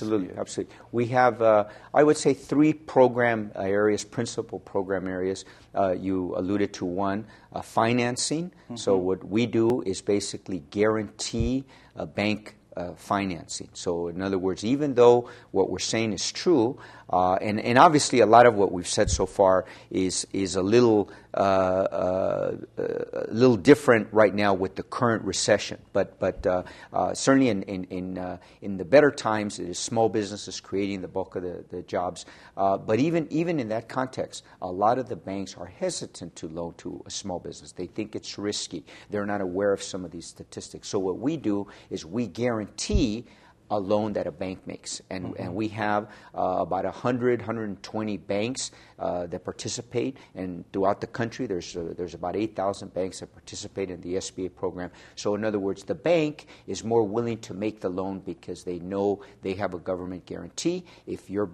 Absolutely, SBA? absolutely. We have, I would say, three program areas, principal program areas. You alluded to one, financing. So what we do is basically guarantee bank financing. So in other words, even though what we're saying is true, and obviously a lot of what we've said so far is a little different right now with the current recession. But certainly in the better times, it is small businesses creating the bulk of the jobs. But even in that context, a lot of the banks are hesitant to loan to a small business. They think it's risky. They're not aware of some of these statistics. So what we do is we guarantee a loan that a bank makes. And we have about 120 banks that participate. And throughout the country, there's about 8,000 banks that participate in the SBA program. So in other words, the bank is more willing to make the loan because they know they have a government guarantee. If your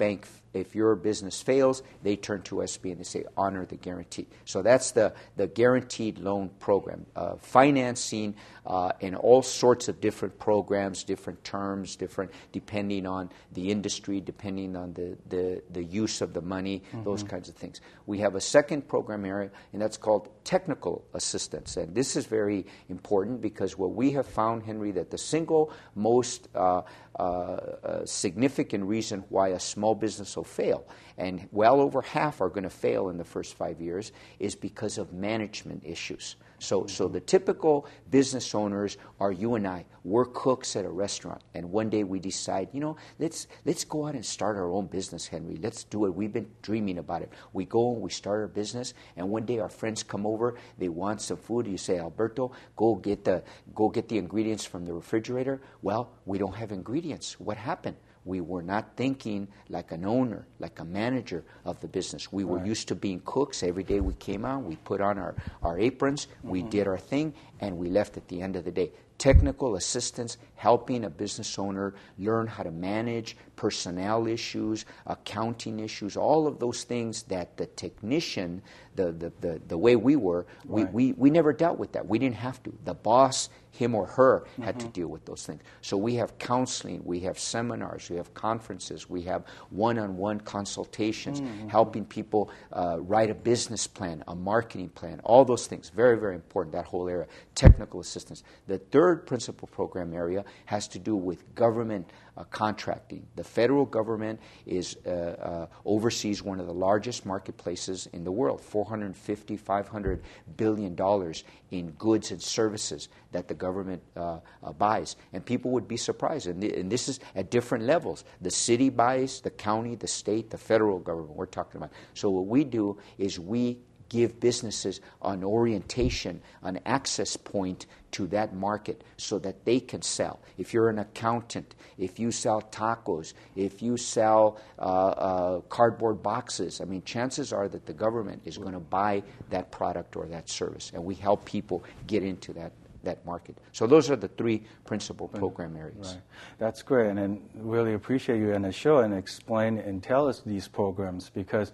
business fails, they turn to SBA and they say, honor the guarantee. So that's the guaranteed loan program. Financing in all sorts of different programs, different terms, different depending on the industry, depending on the use of the money, those kinds of things. We have a second program area, and that's called technical assistance. And this is very important because what we have found, Henry, that the single most significant reason why a small business will fail, and well over half are going to fail in the first 5 years, is because of management issues. So the typical business owners are you and I. We're cooks at a restaurant, and one day we decide, let's go out and start our own business, Henry. Let's do it. We've been dreaming about it. We go and we start our business, and one day our friends come over. They want some food. You say, Alberto, go get the ingredients from the refrigerator. Well, we don't have ingredients. What happened? We were not thinking like an owner, like a manager of the business. We were used to being cooks. Every day we came out, we put on our aprons, we did our thing, and we left at the end of the day. Technical assistance, helping a business owner learn how to manage personnel issues, accounting issues, all of those things that the technician, the way we were, we never dealt with that. We didn't have to. The boss, him or her, had to deal with those things. So we have counseling, we have seminars, we have conferences, we have one-on-one consultations, helping people write a business plan, a marketing plan, all those things. Very, very important, that whole area. Technical assistance. The third principal program area has to do with government contracting. The federal government oversees one of the largest marketplaces in the world, $450, $500 billion in goods and services that the government buys. And people would be surprised. And this is at different levels. The city buys, the county, the state, the federal government we're talking about. So what we do is we give businesses an orientation, an access point to that market so that they can sell. If you're an accountant, if you sell tacos, if you sell cardboard boxes, I mean, chances are that the government is going to buy that product or that service, and we help people get into that market. So those are the three principal program areas. Right. That's great, and really appreciate you on the show and explain and tell us these programs because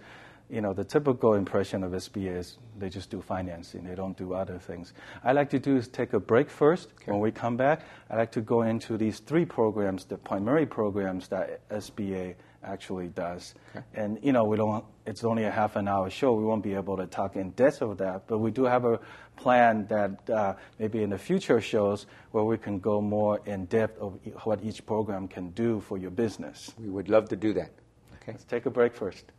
the typical impression of SBA is they just do financing. They don't do other things. I like to do is take a break first. Okay. When we come back, I like to go into these three programs, the primary programs that SBA actually does. Okay. And, it's only a half an hour show. We won't be able to talk in depth of that, but we do have a plan that maybe in the future shows where we can go more in depth of what each program can do for your business. We would love to do that. Okay. Let's take a break first.